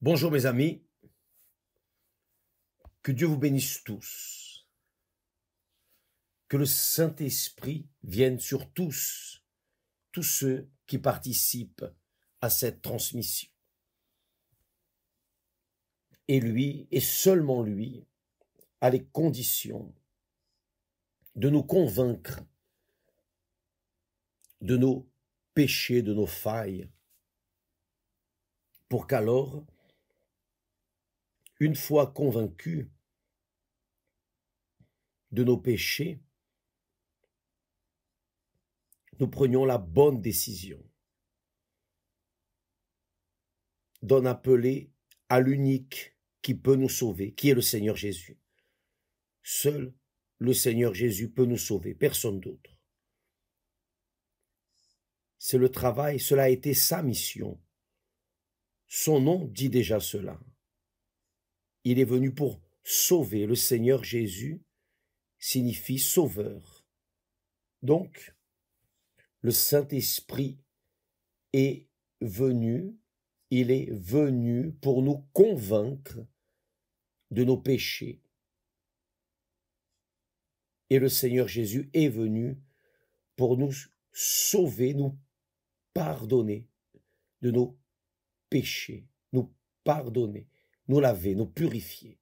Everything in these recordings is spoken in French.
Bonjour mes amis, que Dieu vous bénisse tous, que le Saint-Esprit vienne sur tous ceux qui participent à cette transmission. Et lui, et seulement lui, a les conditions de nous convaincre de nos péchés, de nos failles, pour qu'alors, une fois convaincus de nos péchés, nous prenions la bonne décision d'en appeler à l'unique qui peut nous sauver, qui est le Seigneur Jésus. Seul le Seigneur Jésus peut nous sauver, personne d'autre. C'est le travail, cela a été sa mission. Son nom dit déjà cela. Il est venu pour sauver. Le Seigneur Jésus signifie sauveur. Donc, le Saint-Esprit est venu, il est venu pour nous convaincre de nos péchés. Et le Seigneur Jésus est venu pour nous sauver, nous pardonner de nos péchés, nous pardonner, nous laver, nous purifier.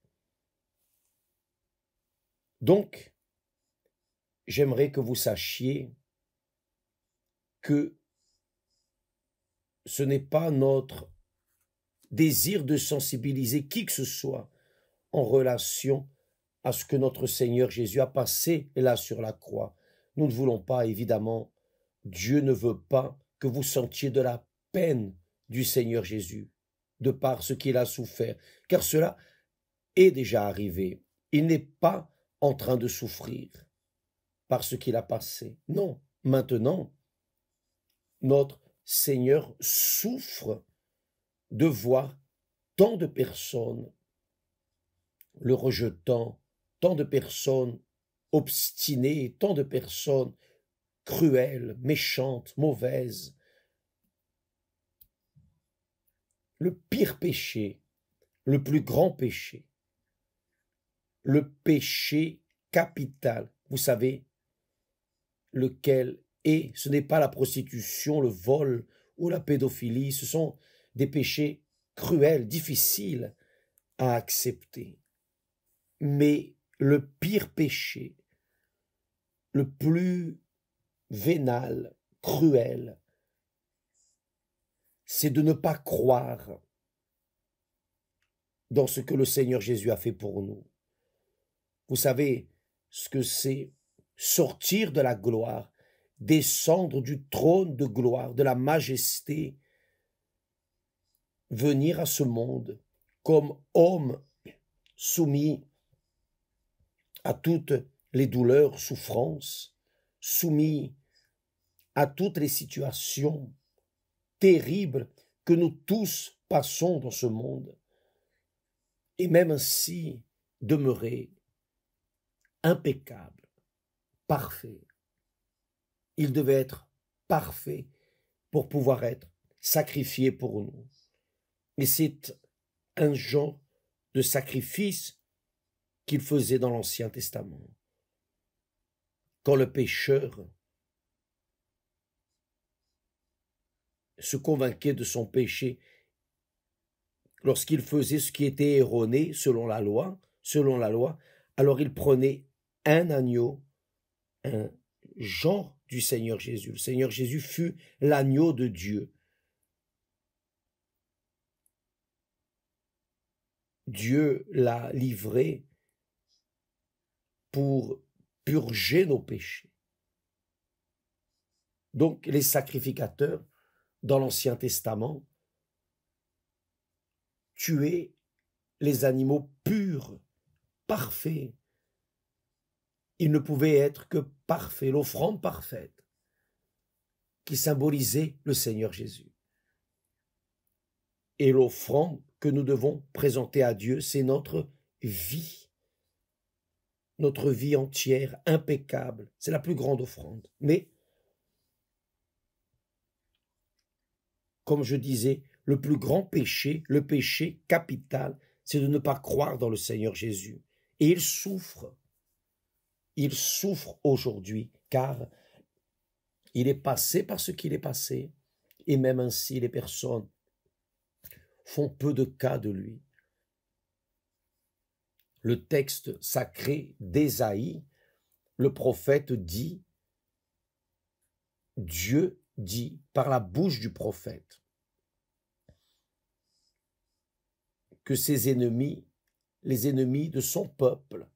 Donc, j'aimerais que vous sachiez que ce n'est pas notre désir de sensibiliser qui que ce soit en relation à ce que notre Seigneur Jésus a passé là sur la croix. Nous ne voulons pas, évidemment, Dieu ne veut pas que vous sentiez de la peine du Seigneur Jésus, de par ce qu'il a souffert, car cela est déjà arrivé. Il n'est pas en train de souffrir par ce qu'il a passé. Non, maintenant, notre Seigneur souffre de voir tant de personnes le rejetant, tant de personnes obstinées, tant de personnes cruelles, méchantes, mauvaises. Le pire péché, le plus grand péché, le péché capital, vous savez, lequel est, ce n'est pas la prostitution, le vol ou la pédophilie, ce sont des péchés cruels, difficiles à accepter. Mais le pire péché, le plus vénal, cruel, c'est de ne pas croire dans ce que le Seigneur Jésus a fait pour nous. Vous savez ce que c'est sortir de la gloire, descendre du trône de gloire, de la majesté, venir à ce monde comme homme soumis à toutes les douleurs, souffrances, soumis à toutes les situations terribles que nous tous passons dans ce monde, et même ainsi demeurer impeccable, parfait. Il devait être parfait pour pouvoir être sacrifié pour nous. Et c'est un genre de sacrifice qu'il faisait dans l'Ancien Testament. Quand le pécheur se convainquait de son péché, lorsqu'il faisait ce qui était erroné selon la loi, alors il prenait un agneau, un genre du Seigneur Jésus. Le Seigneur Jésus fut l'agneau de Dieu. Dieu l'a livré pour purger nos péchés. Donc les sacrificateurs dans l'Ancien Testament tuaient les animaux purs, parfaits. Ils ne pouvaient être que parfaits, l'offrande parfaite qui symbolisait le Seigneur Jésus. Et l'offrande que nous devons présenter à Dieu, c'est notre vie entière, impeccable. C'est la plus grande offrande. Mais, comme je disais, le plus grand péché, le péché capital, c'est de ne pas croire dans le Seigneur Jésus. Et il souffre aujourd'hui, car il est passé par ce qu'il est passé, et même ainsi les personnes font peu de cas de lui. Le texte sacré d'Ésaïe, le prophète dit, Dieu dit par la bouche du prophète que ses ennemis, les ennemis de son peuple,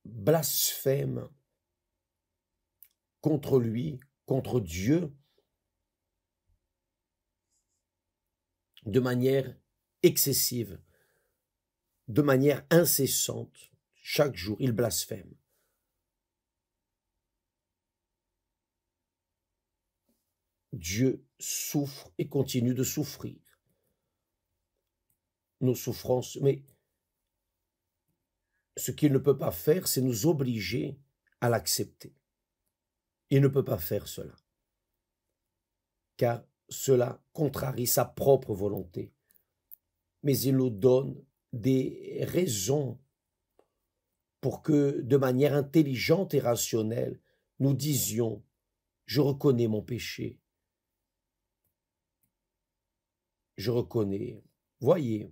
blasphèment contre lui, contre Dieu, de manière excessive, de manière incessante. Chaque jour, il blasphème. Dieu souffre et continue de souffrir nos souffrances, mais ce qu'il ne peut pas faire, c'est nous obliger à l'accepter. Il ne peut pas faire cela, car cela contrarie sa propre volonté. Mais il nous donne des raisons pour que, de manière intelligente et rationnelle, nous disions « Je reconnais mon péché. Je reconnais. » Voyez,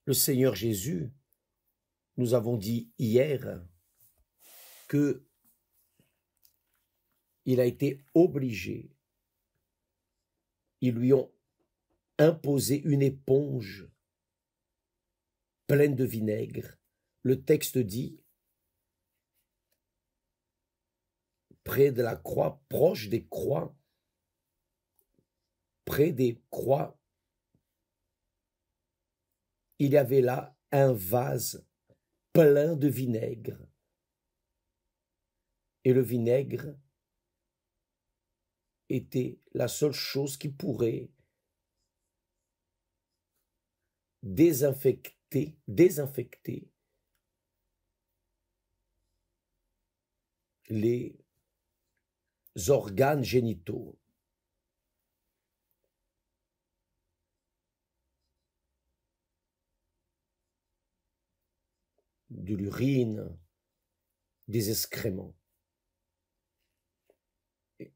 le Seigneur Jésus, nous avons dit hier que il a été obligé, ils lui ont imposé une éponge pleine de vinaigre. Le texte dit, près de la croix, proche des croix, près des croix, il y avait là un vase plein de vinaigre. Et le vinaigre était la seule chose qui pourrait désinfecter les organes génitaux. De l'urine, des excréments.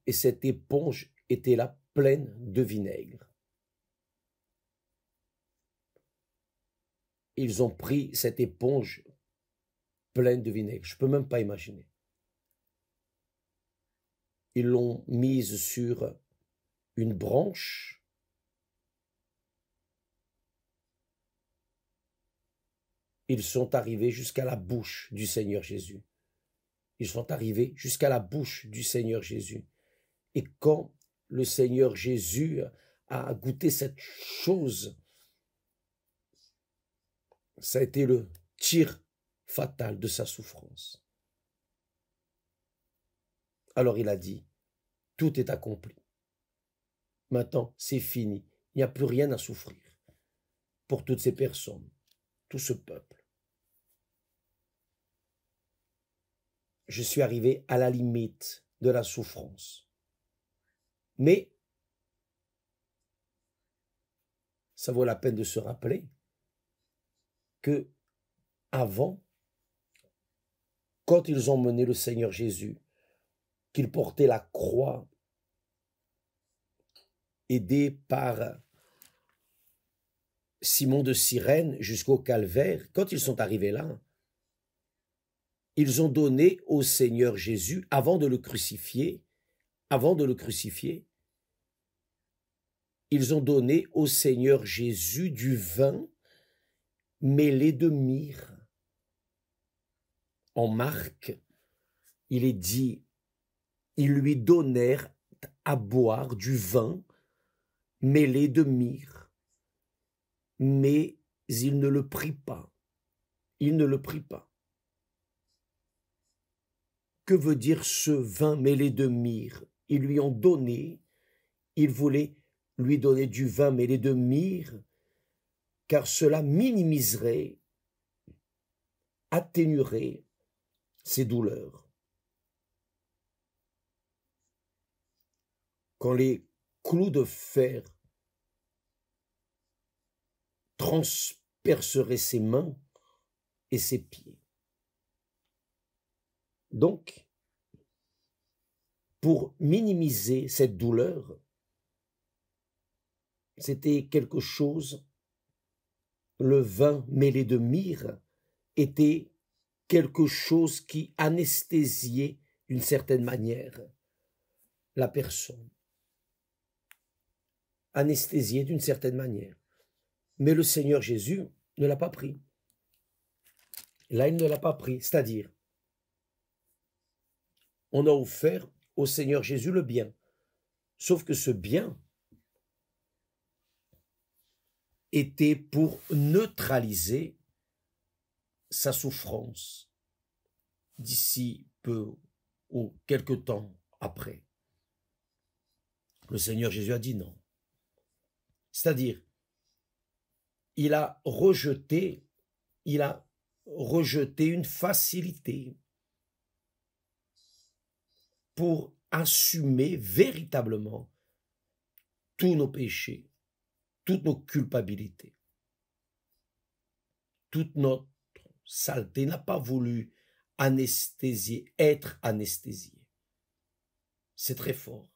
Et cette éponge était là pleine de vinaigre. Ils ont pris cette éponge pleine de vinaigre. Je ne peux même pas imaginer. Ils l'ont mise sur une branche. Ils sont arrivés jusqu'à la bouche du Seigneur Jésus. Ils sont arrivés jusqu'à la bouche du Seigneur Jésus. Et quand le Seigneur Jésus a goûté cette chose, ça a été le tir fatal de sa souffrance. Alors il a dit, tout est accompli. Maintenant, c'est fini. Il n'y a plus rien à souffrir pour toutes ces personnes, tout ce peuple. Je suis arrivé à la limite de la souffrance. Mais ça vaut la peine de se rappeler que avant, quand ils ont mené le Seigneur Jésus, qu'il portait la croix, aidé par Simon de Cyrène jusqu'au calvaire, quand ils sont arrivés là, ils ont donné au Seigneur Jésus, avant de le crucifier, ils ont donné au Seigneur Jésus du vin mêlé de myrrhe. En Marc, il est dit, ils lui donnèrent à boire du vin mêlé de myrrhe, mais il ne le prit pas. Il ne le prit pas. Que veut dire ce vin mêlé de myrrhe? Ils lui ont donné, ils voulaient lui donner du vin mêlé de myrrhe, car cela minimiserait, atténuerait ses douleurs. Quand les clou de fer transpercerait ses mains et ses pieds. Donc, pour minimiser cette douleur, c'était quelque chose, le vin mêlé de myrrhe était quelque chose qui anesthésiait d'une certaine manière la personne. Anesthésiait d'une certaine manière. Mais le Seigneur Jésus ne l'a pas pris. Là, il ne l'a pas pris. C'est-à-dire, on a offert au Seigneur Jésus le bien. Sauf que ce bien était pour neutraliser sa souffrance d'ici peu ou quelque temps après. Le Seigneur Jésus a dit non. C'est-à-dire, il a rejeté une facilité pour assumer véritablement tous nos péchés, toutes nos culpabilités, toute notre saleté. Il n'a pas voulu anesthésier, être anesthésié. C'est très fort.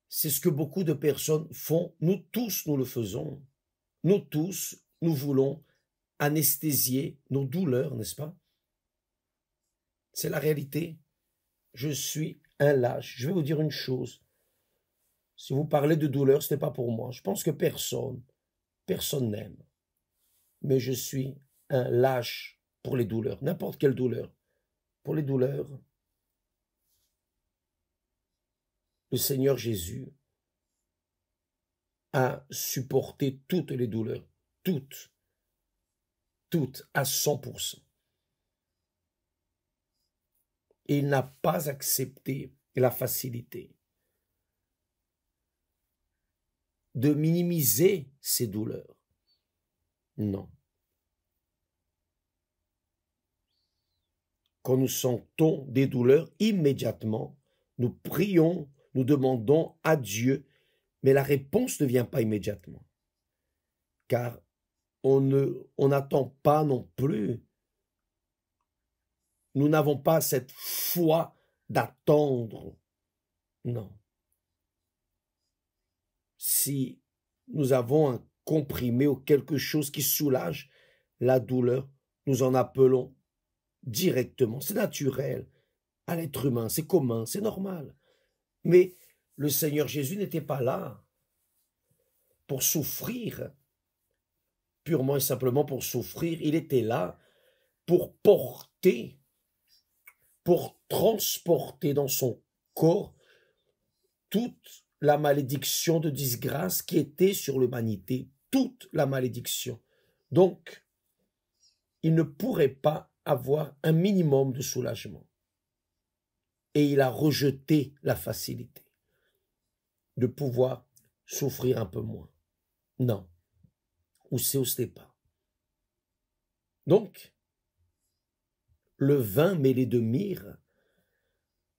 C'est ce que beaucoup de personnes font. Nous tous, nous le faisons. Nous tous, nous voulons anesthésier nos douleurs, n'est-ce pas? C'est la réalité. Je suis un lâche. Je vais vous dire une chose. Si vous parlez de douleur, ce n'est pas pour moi. Je pense que personne n'aime. Mais je suis un lâche pour les douleurs. N'importe quelle douleur. Pour les douleurs, le Seigneur Jésus a supporté toutes les douleurs. Toutes, à 100%. Et il n'a pas accepté la facilité de minimiser ses douleurs. Non. Quand nous sentons des douleurs, immédiatement, nous prions, nous demandons à Dieu, mais la réponse ne vient pas immédiatement. Car on n'attend pas non plus. Nous n'avons pas cette foi d'attendre. Non. Si nous avons un comprimé ou quelque chose qui soulage la douleur, nous en appelons directement. C'est naturel à l'être humain, c'est commun, c'est normal. Mais le Seigneur Jésus n'était pas là pour souffrir, purement et simplement pour souffrir. Il était là pour porter, pour transporter dans son corps toute la malédiction de disgrâce qui était sur l'humanité, toute la malédiction. Donc, il ne pourrait pas avoir un minimum de soulagement. Et il a rejeté la facilité de pouvoir souffrir un peu moins. Non. Ou c'est ou ce n'est pas. Donc, le vin mêlé de myrrhe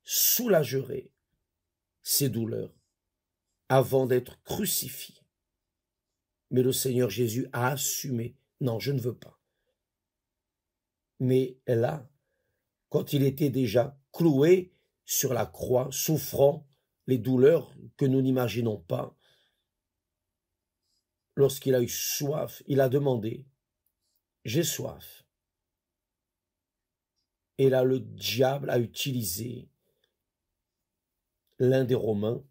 soulagerait ses douleurs avant d'être crucifié. Mais le Seigneur Jésus a assumé, non, je ne veux pas. Mais là, quand il était déjà cloué sur la croix, souffrant les douleurs que nous n'imaginons pas, lorsqu'il a eu soif, il a demandé, j'ai soif. Et là, le diable a utilisé l'un des Romains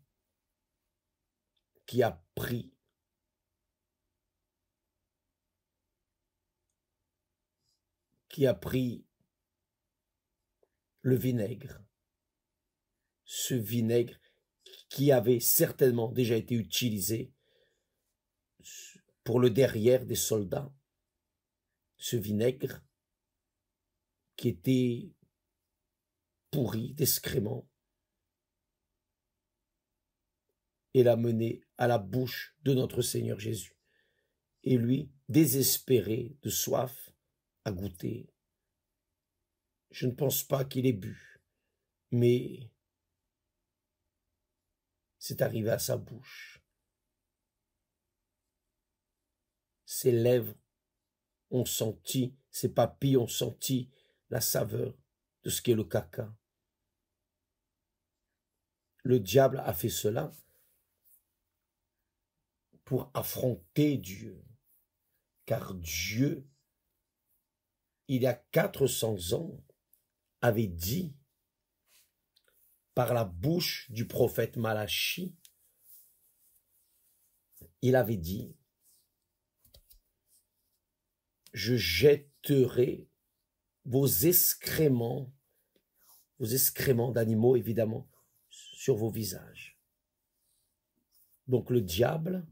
qui a pris le vinaigre. Ce vinaigre qui avait certainement déjà été utilisé pour le derrière des soldats. Ce vinaigre qui était pourri d'excréments et l'a mené à la bouche de notre Seigneur Jésus. Et lui, désespéré de soif, a goûté. Je ne pense pas qu'il ait bu, mais c'est arrivé à sa bouche. Ses lèvres ont senti, ses papilles ont senti la saveur de ce qu'est le caca. Le diable a fait cela pour affronter Dieu. Car Dieu, il y a 400 ans, avait dit par la bouche du prophète Malachi, il avait dit, je jetterai vos excréments d'animaux évidemment, sur vos visages. Donc le diable,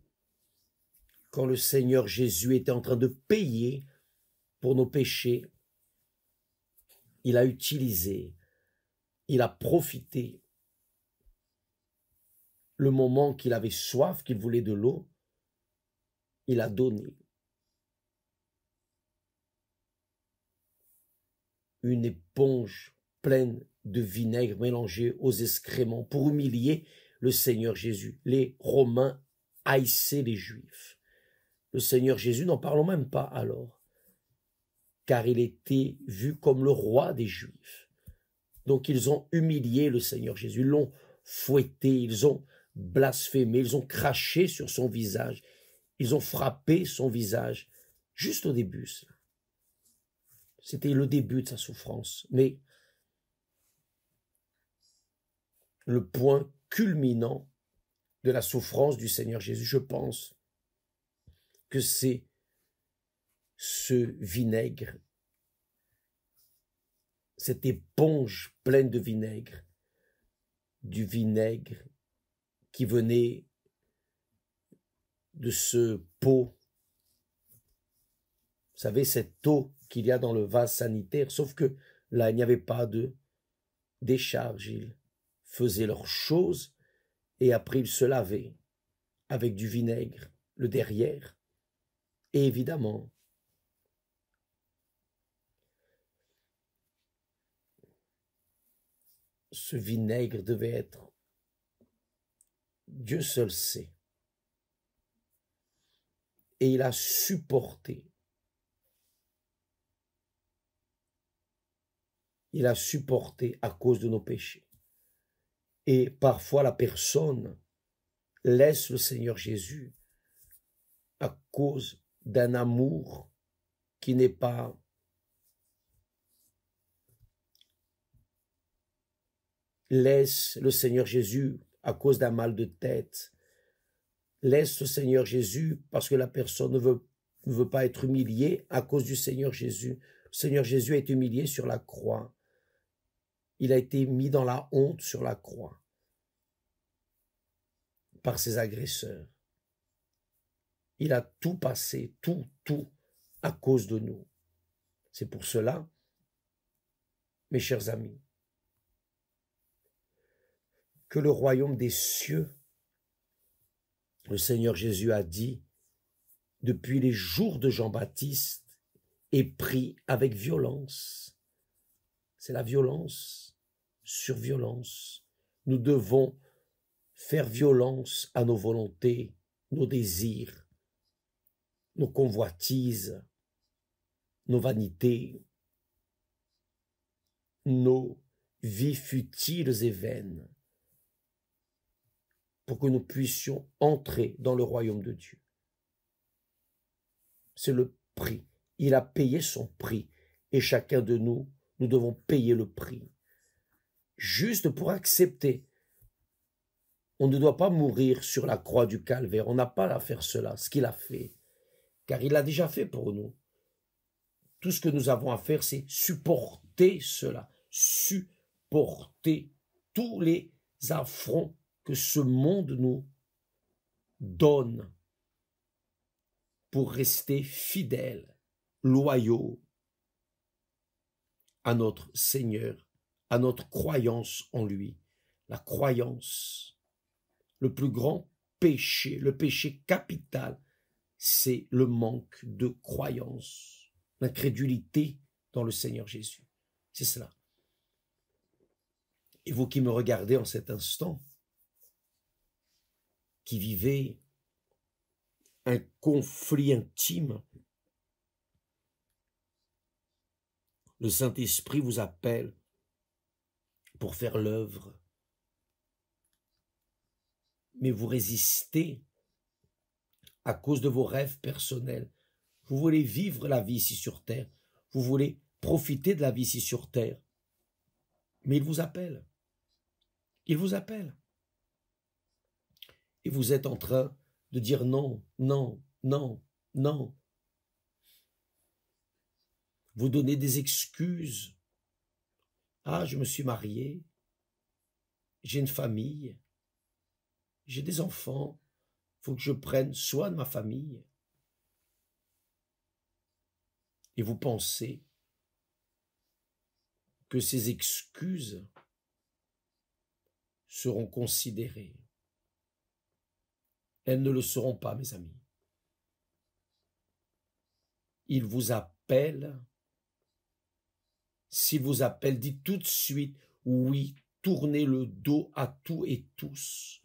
quand le Seigneur Jésus était en train de payer pour nos péchés, il a utilisé, il a profité le moment qu'il avait soif, qu'il voulait de l'eau, il a donné une éponge pleine de vinaigre mélangé aux excréments pour humilier le Seigneur Jésus. Les Romains haïssaient les Juifs. Le Seigneur Jésus, n'en parlons même pas alors, car il était vu comme le roi des Juifs. Donc ils ont humilié le Seigneur Jésus, ils l'ont fouetté, ils ont blasphémé, ils ont craché sur son visage, ils ont frappé son visage, juste au début. C'était le début de sa souffrance, mais le point culminant de la souffrance du Seigneur Jésus, je pense que c'est ce vinaigre, cette éponge pleine de vinaigre, du vinaigre qui venait de ce pot. Vous savez, cette eau qu'il y a dans le vase sanitaire, sauf que là, il n'y avait pas de décharge. Ils faisaient leurs choses et après ils se lavaient avec du vinaigre, le derrière. Et évidemment, ce vinaigre devait être, Dieu seul sait. Et il a supporté. Il a supporté à cause de nos péchés. Et parfois la personne laisse le Seigneur Jésus à cause d'un amour qui n'est pas laisse le Seigneur Jésus à cause d'un mal de tête, laisse le Seigneur Jésus parce que la personne ne veut pas être humiliée à cause du Seigneur Jésus. Le Seigneur Jésus a été humilié sur la croix. Il a été mis dans la honte sur la croix par ses agresseurs. Il a tout passé, tout à cause de nous. C'est pour cela, mes chers amis, que le royaume des cieux, le Seigneur Jésus a dit, depuis les jours de Jean-Baptiste, est pris avec violence. C'est la violence sur violence. Nous devons faire violence à nos volontés, nos désirs, nos convoitises, nos vanités, nos vies futiles et vaines, pour que nous puissions entrer dans le royaume de Dieu. C'est le prix. Il a payé son prix. Et chacun de nous, nous devons payer le prix. Juste pour accepter. On ne doit pas mourir sur la croix du calvaire. On n'a pas à faire cela, ce qu'il a fait. Car il l'a déjà fait pour nous. Tout ce que nous avons à faire, c'est supporter cela. Supporter tous les affronts que ce monde nous donne pour rester fidèles, loyaux à notre Seigneur, à notre croyance en lui. La croyance, le plus grand péché, le péché capital, c'est le manque de croyance, l'incrédulité dans le Seigneur Jésus. C'est cela. Et vous qui me regardez en cet instant, qui vivez un conflit intime, le Saint-Esprit vous appelle pour faire l'œuvre, mais vous résistez à cause de vos rêves personnels. Vous voulez vivre la vie ici sur terre, vous voulez profiter de la vie ici sur terre, mais il vous appelle. Il vous appelle. Et vous êtes en train de dire non, non, non, non. Vous donnez des excuses. Ah, je me suis marié, j'ai une famille, j'ai des enfants, il faut que je prenne soin de ma famille. Et vous pensez que ces excuses seront considérées. Elles ne le seront pas, mes amis. Il vous appelle. S'il vous appelle, dites tout de suite oui, tournez le dos à tout et tous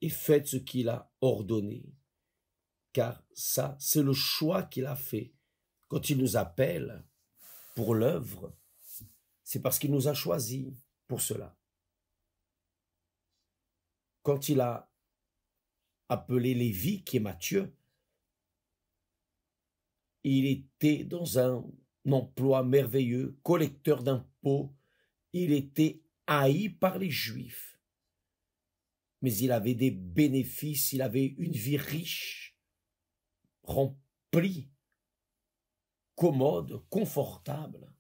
et faites ce qu'il a ordonné. Car ça, c'est le choix qu'il a fait. Quand il nous appelle pour l'œuvre, c'est parce qu'il nous a choisis pour cela. Quand il a appelé Lévi, qui est Matthieu, il était dans un emploi merveilleux, collecteur d'impôts, il était haï par les Juifs, mais il avait des bénéfices, il avait une vie riche, remplie, commode, confortable.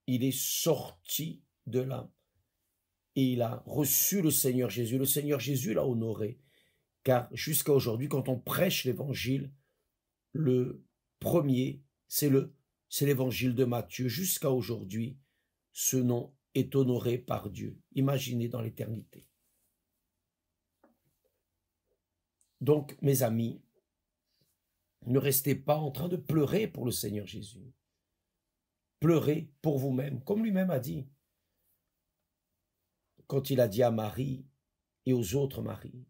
Il est sorti de là et il a reçu le Seigneur Jésus. Le Seigneur Jésus l'a honoré, car jusqu'à aujourd'hui, quand on prêche l'évangile, le premier, c'est l'évangile de Matthieu. Jusqu'à aujourd'hui, ce nom est honoré par Dieu. Imaginez dans l'éternité. Donc, mes amis, ne restez pas en train de pleurer pour le Seigneur Jésus. Pleurez pour vous-même, comme lui-même a dit. Quand il a dit à Marie et aux autres maris,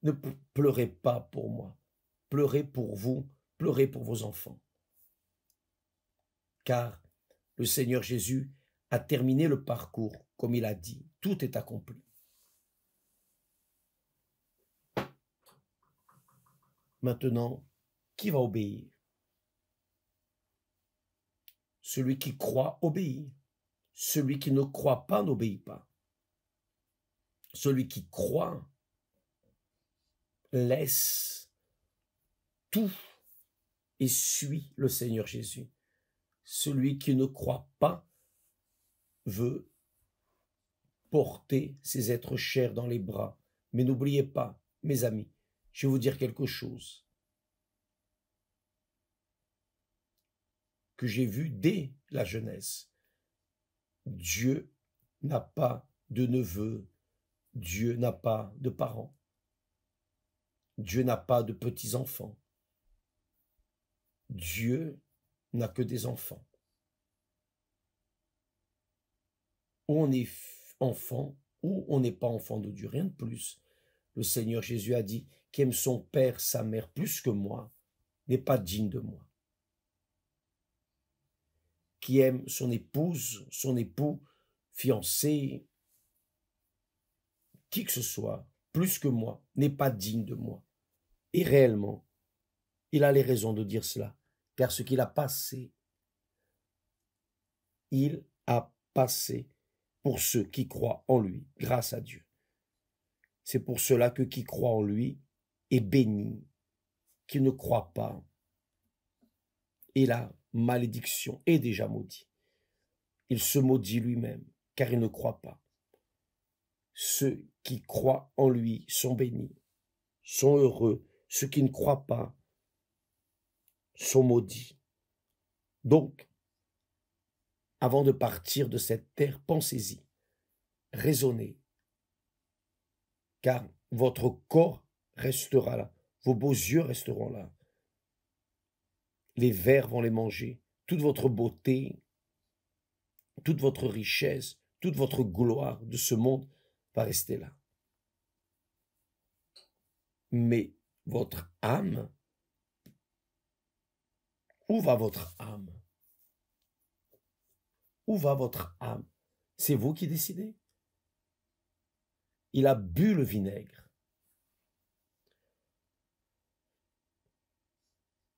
ne pleurez pas pour moi, pleurez pour vous, pleurez pour vos enfants. Car le Seigneur Jésus a terminé le parcours, comme il a dit, tout est accompli. Maintenant, qui va obéir? Celui qui croit obéit. Celui qui ne croit pas n'obéit pas. Celui qui croit laisse tout et suit le Seigneur Jésus. Celui qui ne croit pas veut porter ses êtres chers dans les bras. Mais n'oubliez pas, mes amis, je vais vous dire quelque chose que j'ai vu dès la jeunesse. Dieu n'a pas de neveu, Dieu n'a pas de parents, Dieu n'a pas de petits-enfants, Dieu n'a que des enfants. Ou on est enfant, ou on n'est pas enfant de Dieu, rien de plus. Le Seigneur Jésus a dit, qui aime son père, sa mère plus que moi, n'est pas digne de moi. Qui aime son épouse, son époux, fiancé, qui que ce soit, plus que moi, n'est pas digne de moi. Et réellement, il a les raisons de dire cela, car ce qu'il a passé, il a passé pour ceux qui croient en lui, grâce à Dieu. C'est pour cela que qui croit en lui est béni, qui ne croit pas, et la malédiction est déjà maudit. Il se maudit lui-même, car il ne croit pas. Ceux qui croient en lui sont bénis, sont heureux. Ceux qui ne croient pas sont maudits. Donc, avant de partir de cette terre, pensez-y, raisonnez, car votre corps restera là, vos beaux yeux resteront là. Les vers vont les manger, toute votre beauté toute votre richesse, toute votre gloire de ce monde va rester là. Mais votre âme, où va votre âme? Où va votre âme? C'est vous qui décidez. Il a bu le vinaigre.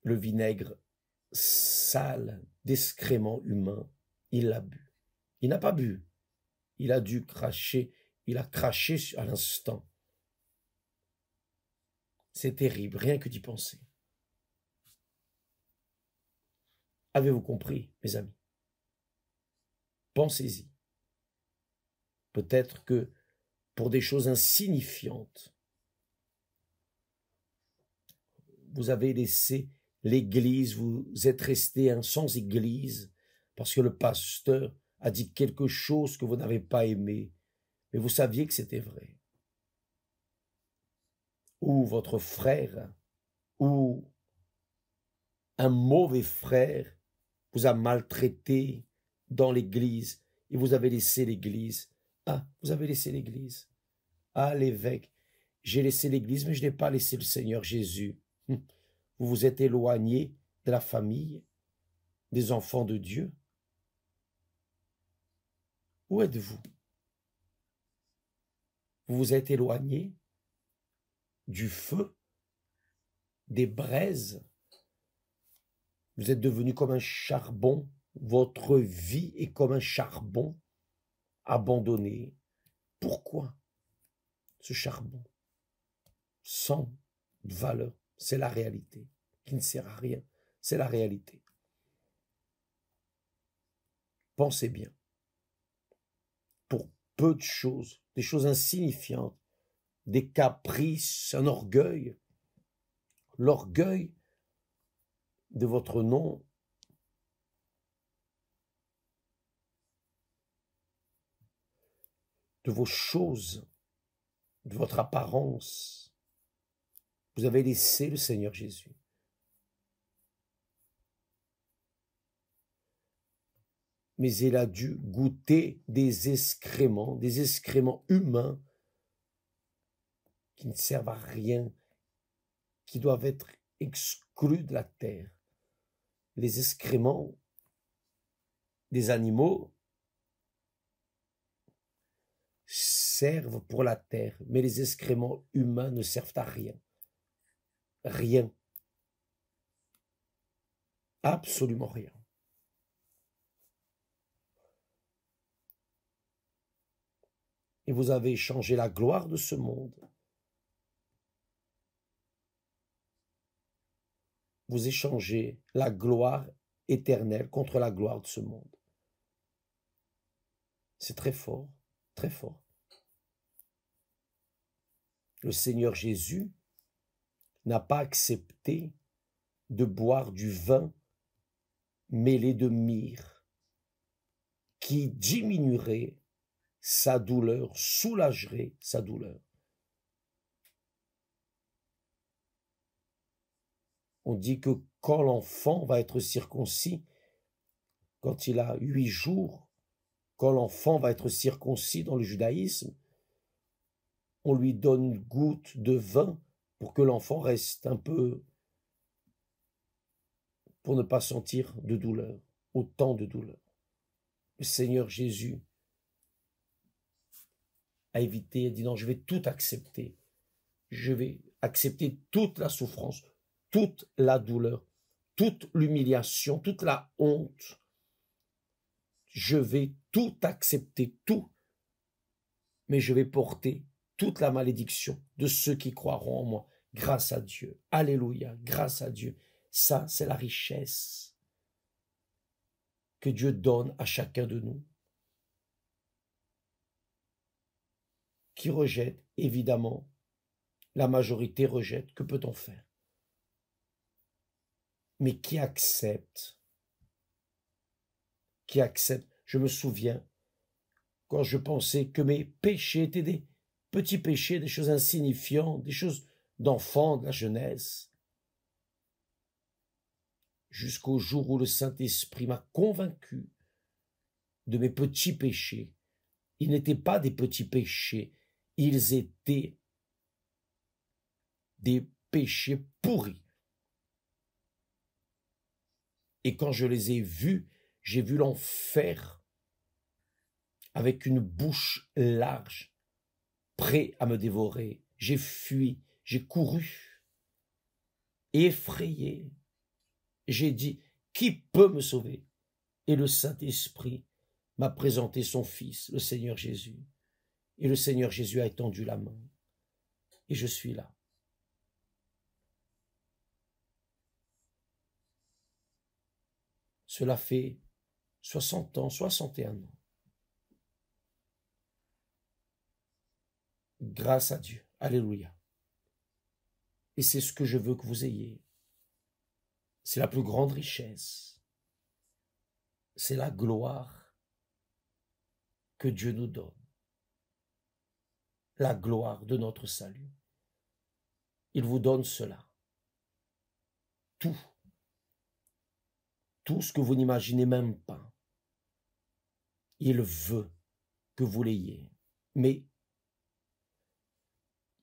Le vinaigre sale d'excréments humains, il l'a bu. Il n'a pas bu. Il a dû cracher. Il a craché à l'instant. C'est terrible, rien que d'y penser. Avez-vous compris, mes amis? Pensez-y. Peut-être que pour des choses insignifiantes, vous avez laissé l'église, vous êtes resté sans église, parce que le pasteur a dit quelque chose que vous n'avez pas aimé, mais vous saviez que c'était vrai. Ou votre frère, ou un mauvais frère vous a maltraité dans l'église, et vous avez laissé l'église. Ah, vous avez laissé l'église. Ah, l'évêque, j'ai laissé l'église, mais je n'ai pas laissé le Seigneur Jésus. Vous vous êtes éloigné de la famille, des enfants de Dieu. Où êtes-vous? Vous vous êtes éloigné du feu, des braises. Vous êtes devenu comme un charbon. Votre vie est comme un charbon abandonné. Pourquoi ce charbon? Sans valeur. C'est la réalité, qui ne sert à rien. C'est la réalité. Pensez bien. Pour peu de choses, des choses insignifiantes, des caprices, un orgueil, l'orgueil de votre nom, de vos choses, de votre apparence. Vous avez laissé le Seigneur Jésus. Mais il a dû goûter des excréments humains qui ne servent à rien, qui doivent être exclus de la terre. Les excréments des animaux servent pour la terre, mais les excréments humains ne servent à rien. Rien. Absolument rien. Et vous avez échangé la gloire de ce monde. Vous échangez la gloire éternelle contre la gloire de ce monde. C'est très fort, très fort. Le Seigneur Jésus n'a pas accepté de boire du vin mêlé de myrrhe qui diminuerait sa douleur, soulagerait sa douleur. On dit que quand l'enfant va être circoncis, quand il a 8 jours, quand l'enfant va être circoncis dans le judaïsme, on lui donne une goutte de vin pour que l'enfant reste un peu, pour ne pas sentir de douleur, autant de douleur. Le Seigneur Jésus a évité, a dit non, je vais tout accepter. Je vais accepter toute la souffrance, toute la douleur, toute l'humiliation, toute la honte. Je vais tout accepter, tout. Mais je vais porter toute la malédiction de ceux qui croiront en moi, grâce à Dieu. Alléluia, grâce à Dieu. Ça, c'est la richesse que Dieu donne à chacun de nous. Qui rejette, évidemment, la majorité rejette. Que peut-on faire? Mais qui accepte? Qui accepte? Je me souviens, quand je pensais que mes péchés étaient des petits péchés, des choses insignifiantes, des choses d'enfants, de la jeunesse, jusqu'au jour où le Saint-Esprit m'a convaincu de mes petits péchés. Ils n'étaient pas des petits péchés, ils étaient des péchés pourris. Et quand je les ai vus, j'ai vu l'enfer avec une bouche large, prêt à me dévorer. J'ai fui, j'ai couru, effrayé. J'ai dit, qui peut me sauver? Et le Saint-Esprit m'a présenté son Fils, le Seigneur Jésus. Et le Seigneur Jésus a étendu la main. Et je suis là. Cela fait 60 ans, 61 ans. Grâce à Dieu. Alléluia. Et c'est ce que je veux que vous ayez. C'est la plus grande richesse. C'est la gloire que Dieu nous donne. La gloire de notre salut. Il vous donne cela. Tout. Tout ce que vous n'imaginez même pas. Il veut que vous l'ayez. Mais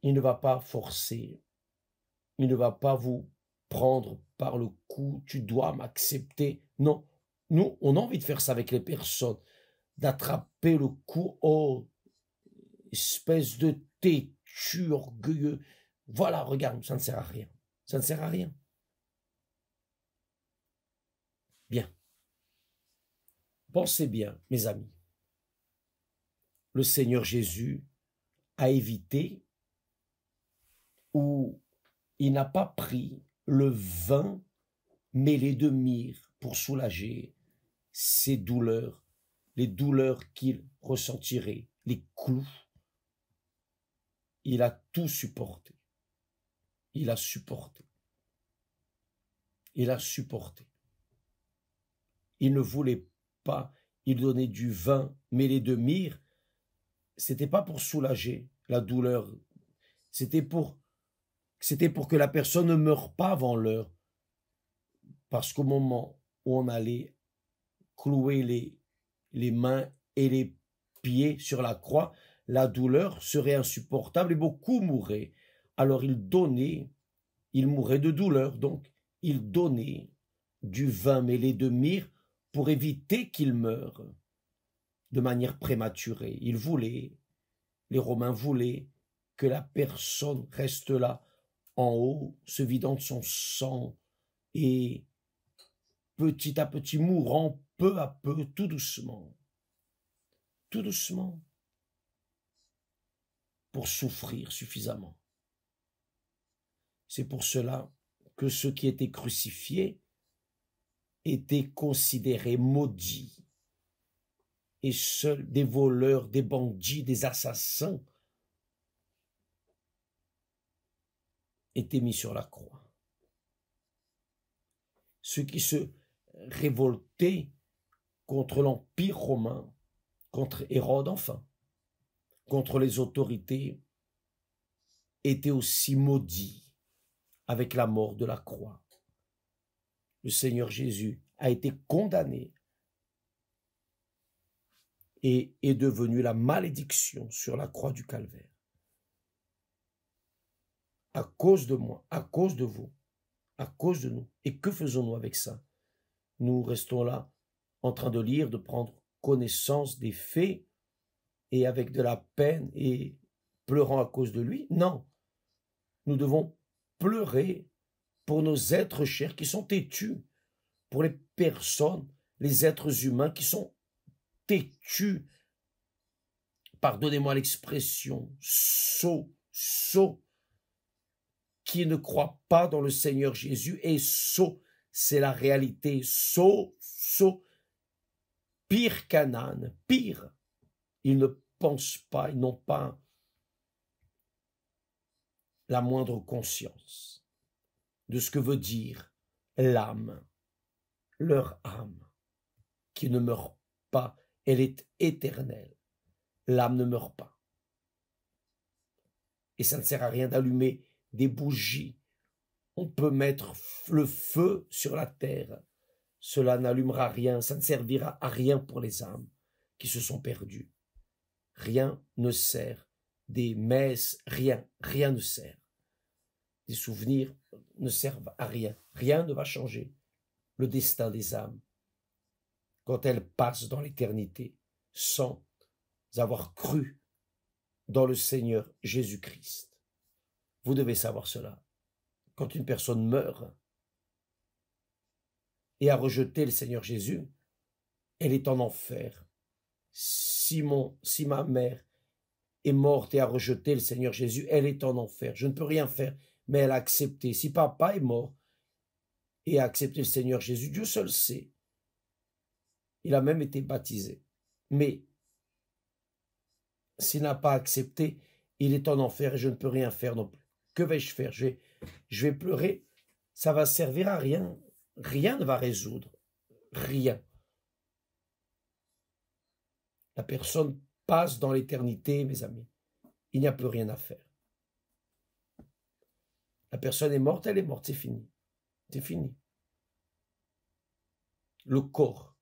il ne va pas forcer. Il ne va pas vous prendre par le cou. Tu dois m'accepter. Non. Nous, on a envie de faire ça avec les personnes. D'attraper le cou. Oh, espèce de têtu orgueilleux. Voilà, regarde, ça ne sert à rien. Ça ne sert à rien. Bien. Pensez bien, mes amis. Le Seigneur Jésus a évité ou il n'a pas pris le vin mêlé de myrrhe pour soulager ses douleurs, les douleurs qu'il ressentirait, les clous. Il a tout supporté. Il a supporté. Il a supporté. Il ne voulait pas, il donnait du vin mêlé de myrrhe. C'était pas pour soulager la douleur. C'était pour que la personne ne meure pas avant l'heure. Parce qu'au moment où on allait clouer les mains et les pieds sur la croix, la douleur serait insupportable et beaucoup mourraient. Alors il mourait de douleur, donc il donnait du vin mêlé de myrrhe pour éviter qu'il meure de manière prématurée. Les Romains voulaient que la personne reste là, en haut, se vidant de son sang et petit à petit mourant, peu à peu, tout doucement, pour souffrir suffisamment. C'est pour cela que ceux qui étaient crucifiés étaient considérés maudits, et seuls des voleurs, des bandits, des assassins étaient mis sur la croix. Ceux qui se révoltaient contre l'Empire romain, contre Hérode enfin, contre les autorités, étaient aussi maudits avec la mort de la croix. Le Seigneur Jésus a été condamné et est devenu la malédiction sur la croix du Calvaire. À cause de moi, à cause de vous, à cause de nous. Et que faisons-nous avec ça? Nous restons là en train de lire, de prendre connaissance des faits et avec de la peine et pleurant à cause de lui? Non. Nous devons pleurer pour nos êtres chers qui sont têtus, pour les personnes, les êtres humains qui sont têtus, pardonnez-moi l'expression, sots, qui ne croient pas dans le Seigneur Jésus, et sots, c'est la réalité, sots, pire qu'un âne, pire. Ils ne pensent pas, ils n'ont pas la moindre conscience de ce que veut dire l'âme, leur âme, qui ne meurt pas, elle est éternelle. L'âme ne meurt pas. Et ça ne sert à rien d'allumer des bougies. On peut mettre le feu sur la terre. Cela n'allumera rien, ça ne servira à rien pour les âmes. qui se sont perdus. Rien ne sert. Des messes, rien ne sert. Des souvenirs ne servent à rien. Rien ne va changer le destin des âmes quand elles passent dans l'éternité sans avoir cru dans le Seigneur Jésus-Christ. Vous devez savoir cela. Quand une personne meurt et a rejeté le Seigneur Jésus, elle est en enfer. Si ma mère est morte et a rejeté le Seigneur Jésus, elle est en enfer. Je ne peux rien faire, mais elle a accepté. Si papa est mort et a accepté le Seigneur Jésus, Dieu seul sait. Il a même été baptisé. Mais s'il n'a pas accepté, il est en enfer et je ne peux rien faire non plus. Que vais-je faire? Je vais pleurer. Ça va servir à rien. Rien ne va résoudre. Rien. La personne passe dans l'éternité, mes amis. Il n'y a plus rien à faire. La personne est morte, elle est morte, c'est fini. C'est fini. Le corps.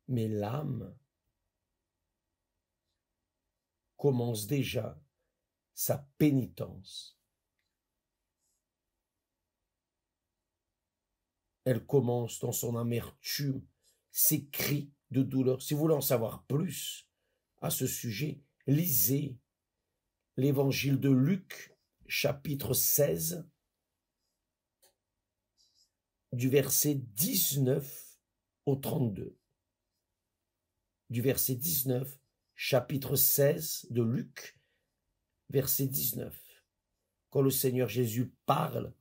Mais l'âme commence déjà sa pénitence. Elle commence dans son amertume, ses cris de douleur. Si vous voulez en savoir plus à ce sujet, lisez l'évangile de Luc, chapitre 16, du verset 19 au 32. Du verset 19, chapitre 16 de Luc, verset 19. Quand le Seigneur Jésus parle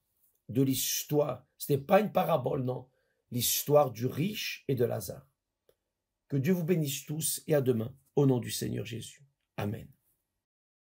de l'histoire, ce n'est pas une parabole, non, l'histoire du riche et de Lazare. Que Dieu vous bénisse tous et à demain, au nom du Seigneur Jésus. Amen.